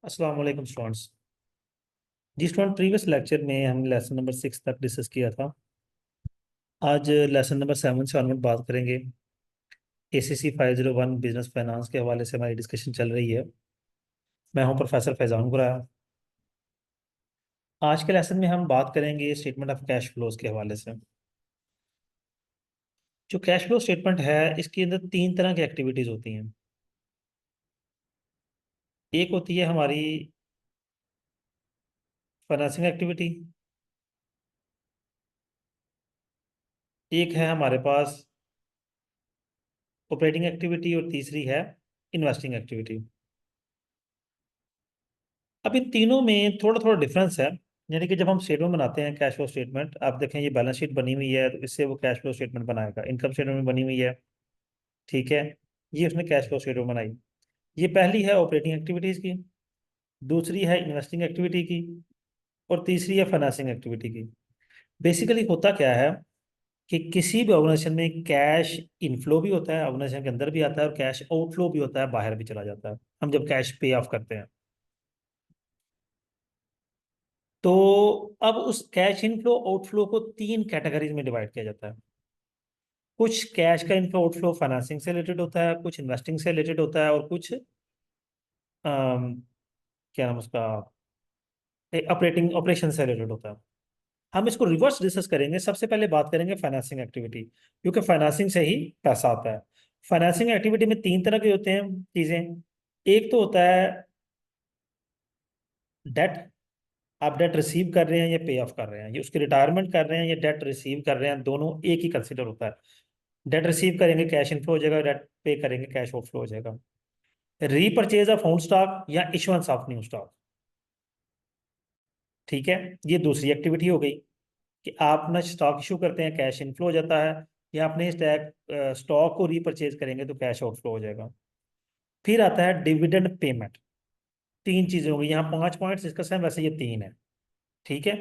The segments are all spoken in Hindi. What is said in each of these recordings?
अस्सलाम वालेकुम स्टूडेंट्स। जी स्टूडेंट, प्रीवियस लेक्चर में हमने लेसन नंबर 6 तक डिस्कस किया था। आज लेसन नंबर 7 से ऑनवर्ड बात करेंगे। एसीसी 501 बिजनेस फाइनेंस के हवाले से हमारी डिस्कशन चल रही है। मैं हूं प्रोफेसर फैजान गुराया। आज के लेसन में हम बात करेंगे स्टेटमेंट ऑफ कैश फ्लोज के हवाले से। जो कैश फ्लो स्टेटमेंट है, इसके अंदर तीन तरह की एक्टिविटीज होती हैं। एक होती है हमारी फाइनेंसिंग एक्टिविटी, एक है हमारे पास ऑपरेटिंग एक्टिविटी और तीसरी है इन्वेस्टिंग एक्टिविटी। अब इन तीनों में थोड़ा थोड़ा डिफरेंस है। यानी कि जब हम स्टेटमेंट बनाते हैं, कैश फ्लो स्टेटमेंट, आप देखें ये बैलेंस शीट बनी हुई है तो इससे वो कैश फ्लो स्टेटमेंट बनाएगा। इनकम स्टेटमेंट में बनी हुई है, ठीक है। ये उसने कैश फ्लो स्टेटमेंट बनाई। ये पहली है ऑपरेटिंग एक्टिविटीज की, दूसरी है इन्वेस्टिंग एक्टिविटी की, और तीसरी है फाइनेंसिंग एक्टिविटी की। बेसिकली होता क्या है कि किसी भी ऑर्गेनाइजेशन में कैश इनफ्लो भी होता है, ऑर्गेनाइजेशन के अंदर भी आता है, और कैश आउटफ्लो भी होता है, बाहर भी चला जाता है हम जब कैश पे ऑफ करते हैं। तो अब उस कैश इनफ्लो आउटफ्लो को तीन कैटेगरीज में डिवाइड किया जाता है। कुछ कैश का इनफ्लो आउटफ्लो फाइनेंसिंग से रिलेटेड होता है, कुछ इन्वेस्टिंग से रिलेटेड होता है, और कुछ क्या नाम उसका, ऑपरेटिंग ऑपरेशन से रिलेटेड होता है। हम इसको रिवर्स डिस्कस करेंगे। सबसे पहले बात करेंगे फाइनेंसिंग एक्टिविटी, क्योंकि फाइनेंसिंग से ही पैसा आता है। फाइनेंसिंग एक्टिविटी में तीन तरह के होते हैं चीजें। एक तो होता है डेट। आप डेट रिसीव कर रहे हैं या पे ऑफ कर रहे हैं, ये उसकी रिटायरमेंट कर रहे हैं या डेट रिसीव कर रहे हैं, दोनों एक ही कंसिडर होता है। डेट रिसीव करेंगे कैश इनफ्लो हो जाएगा, डेट पे करेंगे कैश आउटफ्लो हो जाएगा। रीपरचेज ऑफ ओल्ड स्टॉक या इशुएंस ऑफ न्यू स्टॉक, ठीक है। ये दूसरी एक्टिविटी हो गई कि आप ना स्टॉक इशू करते हैं, कैश इनफ्लो हो जाता है, या अपने स्टॉक को रीपरचेज करेंगे तो कैश आउटफ्लो हो जाएगा। फिर आता है डिविडेंड पेमेंट। तीन चीजें हो गई, यहाँ पांच पॉइंट्स डिस्कस हैं, वैसे ये तीन है, ठीक है।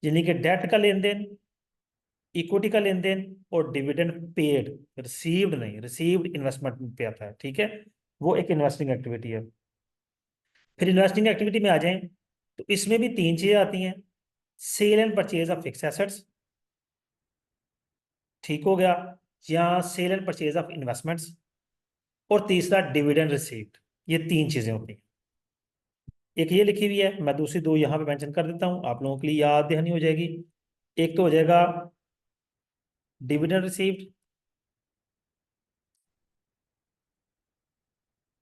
यानी कि डेट का लेन देन, इक्विटी का लेन देन, और डिविडेंड पेड, रिसीव्ड नहीं, रिसीव्ड इन्वेस्टमेंट पे आता है, ठीक है। वो एक इन्वेस्टिंग एक्टिविटी है। फिर इन्वेस्टिंग एक्टिविटी में आ जाएं तो इसमें भी तीन चीजें आती हैं। Sale and purchase of fix assets, ठीक हो गया, या sale and purchase of investments, और तीसरा डिविडेंड रिसीव्ड। ये तीन चीजें होती हैं। एक ये लिखी हुई है, मैं दूसरी दो यहाँ पे मेंशन कर देता हूँ, आप लोगों के लिए याद दहानी हो जाएगी। एक तो हो जाएगा डिविडेंड रिसीव्ड,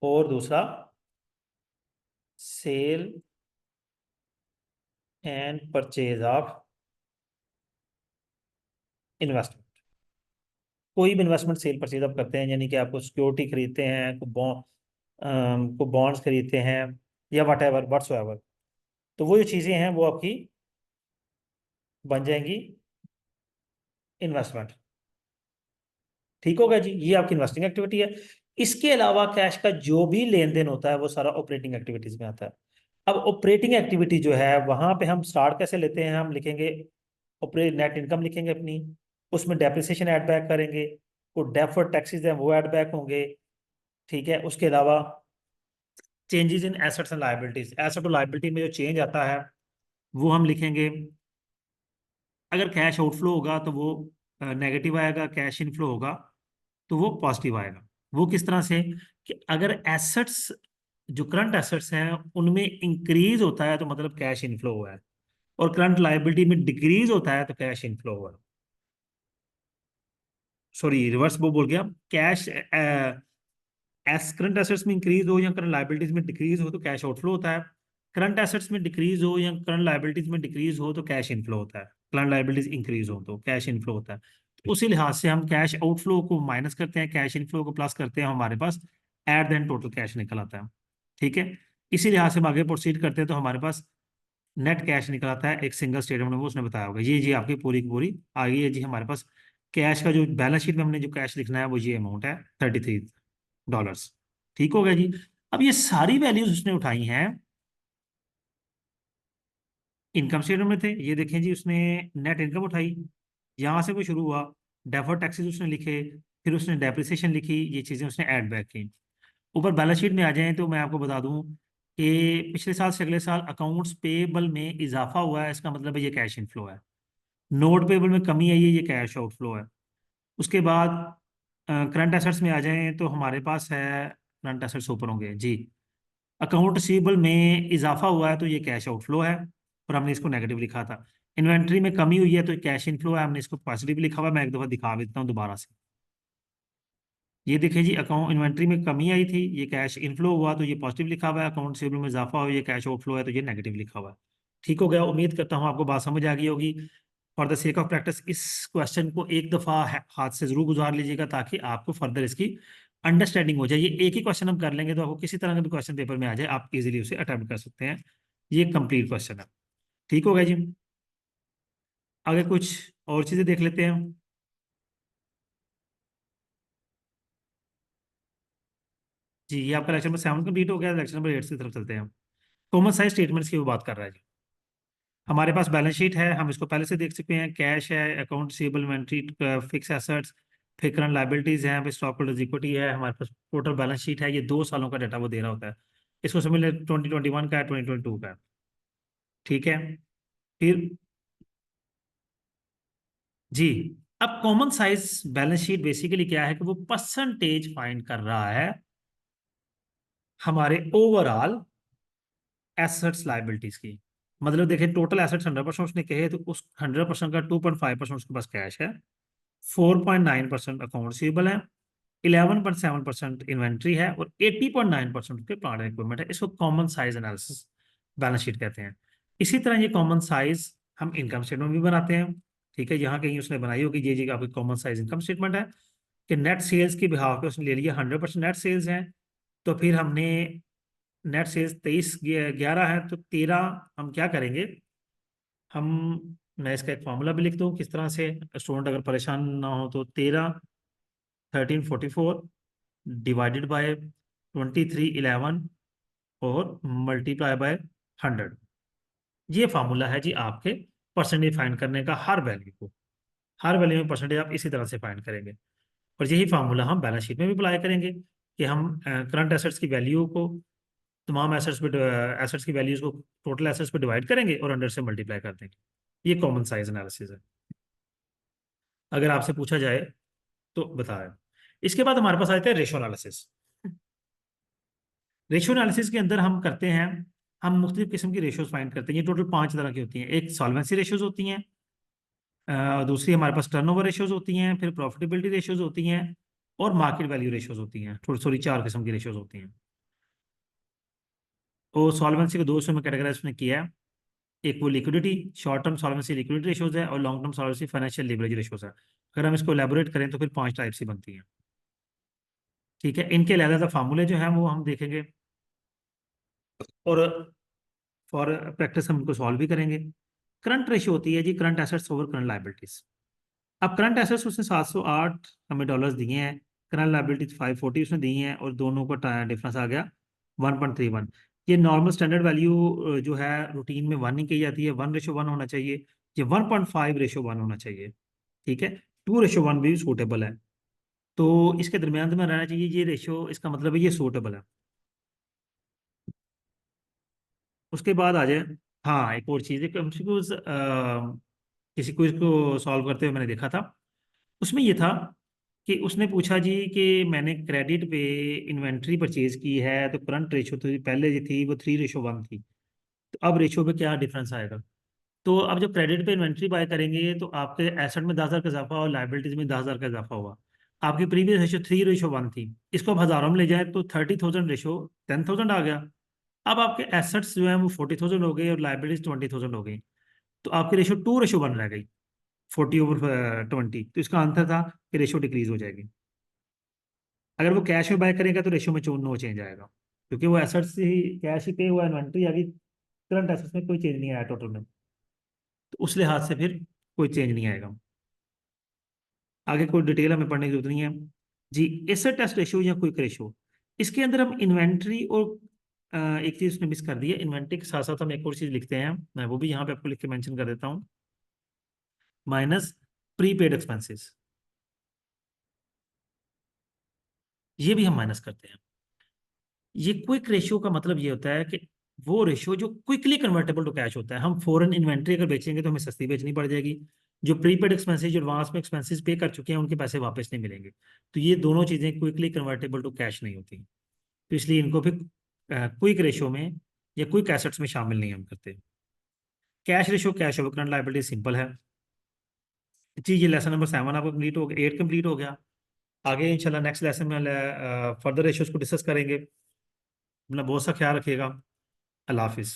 और दूसरा sale and purchase of investment. कोई भी इन्वेस्टमेंट सेल परचेज आप करते हैं, यानी कि आपको सिक्योरिटी खरीदते हैं, को बॉन्ड्स खरीदते हैं, या वट एवर व्हाट्सएवर, तो वो जो चीज़ें हैं वो आपकी बन जाएंगी इन्वेस्टमेंट। ठीक होगा जी, ये आपकी इन्वेस्टिंग एक्टिविटी है। इसके अलावा कैश का जो भी लेन देन होता है वो सारा ऑपरेटिंग एक्टिविटीज में आता है। अब ऑपरेटिंग एक्टिविटी जो है वहां पे हम स्टार्ट कैसे लेते हैं, हम लिखेंगे ऑपरेट नेट इनकम लिखेंगे अपनी, उसमें डेप्रिसिएशन ऐड बैक करेंगे, को डेफर्ड टैक्सेस हैं वो ऐड बैक होंगे, ठीक है। उसके अलावा changes in assets and liabilities, asset और लायबिलिटी में जो चेंज आता है वो हम लिखेंगे। अगर कैश आउटफ्लो होगा तो वो नेगेटिव आएगा, कैश इनफ्लो होगा तो वो पॉजिटिव आएगा। वो किस तरह से, कि अगर एसेट्स, जो करंट एसेट्स हैं उनमें इंक्रीज होता है तो मतलब कैश इनफ्लो हुआ है, और करंट लायबिलिटी में डिक्रीज होता है तो कैश इनफ्लो हुआ है। सॉरी, रिवर्स वो बोल गया। कैश एस करंट एसेट्स में इंक्रीज हो या करंट लायबिलिटीज में डिक्रीज हो तो कैश आउटफ्लो होता है। करंट एसेट्स में डिक्रीज हो या करंट लायबिलिटीज में डिक्रीज हो तो कैश इनफ्लो होता है। करंट लायबिलिटीज इंक्रीज हो तो कैश इनफ्लो होता है। तो उसी लिहाज से हम कैश आउटफ्लो को माइनस करते हैं, कैश इनफ्लो को प्लस करते हैं, हमारे पास एट देन टोटल कैश निकल आता है, ठीक है। इसी लिहाज से हम आगे प्रोसीड करते हैं तो हमारे पास नेट कैश निकल आता है। एक सिंगल स्टेटमेंट में वो उसने बताया होगा। ये जी आपकी पूरी की पूरी आ गई है जी हमारे पास। कैश का जो बैलेंस शीट में हमने जो कैश लिखना है वो ये अमाउंट है $33। ठीक हो गया जी। अब ये सारी वैल्यूज उसने उठाई हैं, इनकम स्टेटमेंट में थे, ये देखें जी उसने नेट इनकम उठाई, यहां से वो शुरू हुआ। डेफर्ड टैक्सेस उसने लिखे, फिर उसने डेप्रिसिएशन लिखी, ये चीजें उसने ऐड बैक की। ऊपर बैलेंस शीट में आ जाएं तो मैं आपको बता दूं कि पिछले साल से अगले साल अकाउंट्स पेएबल में इजाफा हुआ है, इसका मतलब है ये कैश इनफ्लो है। नोट पेएबल में कमी आई है, ये कैश आउटफ्लो है। उसके बाद करंट एसेट्स में आ जाएं तो हमारे पास है, करंट एसेट्स ऊपर होंगे जी। अकाउंट रिसीवेबल में इजाफा हुआ है तो ये कैश आउटफ्लो है, और हमने इसको नेगेटिव लिखा था। इन्वेंट्री में कमी हुई है तो कैश इनफ्लो है, हमने इसको पॉजिटिव लिखा हुआ है। मैं एक दफा दिखा देता हूँ दोबारा से। ये देखिए जी, अकाउंट इन्वेंट्री में कमी आई थी, ये कैश इनफ्लो हुआ तो ये पॉजिटिव लिखा हुआ है। अकाउंट रिसीवेबल में इजाफा हुआ, ये कैश आउटफ्लो है तो ये नेगेटिव लिखा हुआ है। ठीक हो गया, उम्मीद करता हूँ आपको बात समझ आ गई होगी। For the sake of practice इस क्वेश्चन को एक दफा हाथ से जरूर गुजार लीजिएगा, ताकि आपको फर्दर इसकी अंडरस्टैंडिंग हो जाए। ये एक ही क्वेश्चन हम कर लेंगे तो आपको किसी तरह का भी क्वेश्चन पेपर में आ जाए, आप इजीली उसे अटेम्प्ट कर सकते हैं। ये कंप्लीट क्वेश्चन है। ठीक हो गया जी। आगे कुछ और चीजें देख लेते हैं। जी, ये आपका लेक्चर नंबर 7 कंप्लीट हो गया। लेक्चर नंबर 8 की तरफ चलते हैं हम। कॉमन साइज स्टेटमेंट्स की वो बात कर रहा है जी। हमारे पास बैलेंस शीट है, हम इसको पहले से देख चुके हैं। कैश है, account receivable, inventory, fix assets, फिर करंट लायबिलिटीज हैं, फिर स्टॉक होल्डर्स इक्विटी है। हमारे पास टोटल बैलेंस शीट है, ये 2 सालों का डाटा वो दे रहा होता है। इसको समझ लें 2021 का है, 2022 का है। ठीक है। फिर जी, अब common size balance sheet basically क्या है कि वो परसेंटेज फाइंड कर रहा है हमारे ओवरऑल एसेट्स लायबिलिटीज की। मतलब देखिए, टोटल एसेट्स 100% उसने कहे तो उस 100% का 2.5% उसके पास कैश है, 4.9% अकाउंट रिसीवेबल है, 11.7% इन्वेंट्री है, और 80.9% उसके प्लांट एंड इक्विपमेंट है। इसको common size analysis balance sheet कहते हैं। इसी तरह ये कॉमन साइज हम इनकम स्टेटमेंट भी बनाते हैं। ठीक है, यहाँ कहीं उसने बनाई होगी ये जी आपकी कॉमन साइज इनकम स्टेटमेंट है, कि नेट सेल्स के बिहाफ पे उसने ले लिया 100% नेट सेल्स है। तो फिर हमने नेट सेल्स 23/11 है तो 13 हम क्या करेंगे, हम, मैं इसका एक फॉर्मूला भी लिख दूं किस तरह से स्टूडेंट अगर परेशान ना हो तो, 13 1344 डिवाइडेड बाय 2311 और मल्टीप्लाई बाय 100। ये फार्मूला है जी आपके परसेंटेज फाइंड करने का। हर वैल्यू में परसेंटेज आप इसी तरह से फाइंड करेंगे, और यही फार्मूला हम बैलेंस शीट में भी अप्लाई करेंगे, कि हम करंट एसेट्स की वैल्यू को, तमाम एसेट्स पे, एसेट्स की वैल्यूज को टोटल एसेट्स पे डिवाइड करेंगे और 100 से मल्टीप्लाई कर देंगे। ये कॉमन साइज एनालिसिस है। अगर आपसे पूछा जाए तो बताएं। इसके बाद हमारे पास आते हैं रेशो एनालिसिस। रेशो एनालिसिस के अंदर हम करते हैं, हम मुख्तलिफ किस्म की रेशोज फाइंड करते हैं। ये टोटल 5 तरह की होती हैं। एक सॉल्वेंसी रेशोज होती हैं, दूसरी हमारे पास टर्नओवर रेशोज होती हैं, फिर प्रॉफिटेबिलिटी रेशोज होती हैं, और मार्केट वैल्यू रेशोज होती हैं। थोड़ी सॉरी 4 किस्म की रेशोज होती हैं। तो सॉल्वेंसी को 2 हिस्सों में कैटेगराइज में किया है। एक वो liquidity, short term solvency liquidity ratios है, और long term solvency financial leverage ratios है। अगर हम इसको एलैबोरेट करें तो फिर 5 टाइप्स ही बनती हैं। ठीक है, इनके अलग फार्मूले जो हैं वो हम देखेंगे, और फॉर प्रैक्टिस हम इनको सॉल्व भी करेंगे। करंट रेशियो होती है जी current assets over current liabilities. अब करंट एसेट्स उसने 708 हमें डॉलर्स दिए हैं, करंट लायबिलिटीज 540 उसने दी हैं, और दोनों का डिफरेंस आ गया 1.31। ये नॉर्मल स्टैंडर्ड वैल्यू जो है रूटीन में 1 ही कही जाती है, 1:1 होना चाहिए। ये 1.5:1 होना चाहिए। ठीक है, 2:1 भी सूटेबल है, तो इसके दरमियान में रहना चाहिए ये रेशियो, इसका मतलब है ये सूटेबल है। उसके बाद आ जाए, हाँ एक और चीज़ है, किसी क्विज को सॉल्व करते हुए मैंने देखा था। उसमें ये था कि उसने पूछा जी कि मैंने क्रेडिट पे इन्वेंट्री परचेज की है, तो करंट रेशो तो पहले जो थी वो 3:1 थी, तो अब रेशो पे क्या डिफरेंस आएगा। तो अब जब क्रेडिट पे इन्वेंट्री बाय करेंगे तो आपके एसेट में 10,000 का इजाफा और लाइबिलिटीज में 10,000 का इजाफा हुआ। आपकी प्रीवियस रेशो 3:1 थी, इसको अब हजारों में ले जाए तो 30,000 रेशो 10,000 आ गया। अब आपके एसेट्स जो है वो 40,000 हो गए और लाइबिलिटीज 20,000 हो गई, तो आपकी रेशो 2:1 रह गई, 40/20। तो इसका आंसर था कि रेशो डिक्रीज हो जाएगी। अगर वो कैश में बाय करेगा तो रेशो में नो चेंज आएगा, क्योंकि वो एसेट्स ही कैश ही पे हुआ, इन्वेंट्री आ गई, करंट एसेट्स में कोई चेंज नहीं आया टोटल में, तो उस लिहाज से फिर कोई चेंज नहीं आएगा। आगे कोई डिटेल हमें पढ़ने की जरूरत नहीं है जी। एसेट टेस्ट रेशियो या क्विक रेशियो, इसके अंदर हम इन्वेंट्री और एक चीज उसने मिस कर दी है। इन्वेंट्री के साथ साथ हम एक और चीज लिखते हैं, मैं वो भी यहाँ पे आपको लिख के मेंशन कर देता हूँ, माइनस प्रीपेड एक्सपेंसेस। ये भी हम माइनस करते हैं। ये क्विक रेशियो का मतलब ये होता है कि वो रेशियो जो क्विकली कन्वर्टेबल टू कैश होता है। हम फॉरेन इन्वेंट्री अगर बेचेंगे तो हमें सस्ती बेचनी पड़ जाएगी। जो प्रीपेड एक्सपेंसेस, जो एडवांस में एक्सपेंसेस पे कर चुके हैं, उनके पैसे वापस नहीं मिलेंगे। तो ये दोनों चीजें क्विकली कन्वर्टेबल टू कैश नहीं होती, तो इसलिए इनको भी क्विक रेशियो में या क्विक एसेट्स में शामिल नहीं हम करते। Cash ratio, cash over current liability, simple है जी। ये लेसन नंबर 7 आपका कंप्लीट हो गया, 8 कंप्लीट हो गया। आगे इंशाल्लाह नेक्स्ट लेसन में फर्दर रेशियोज को डिस्कस करेंगे। अपना बहुत सा ख्याल रखिएगा। अल्लाह हाफिज़।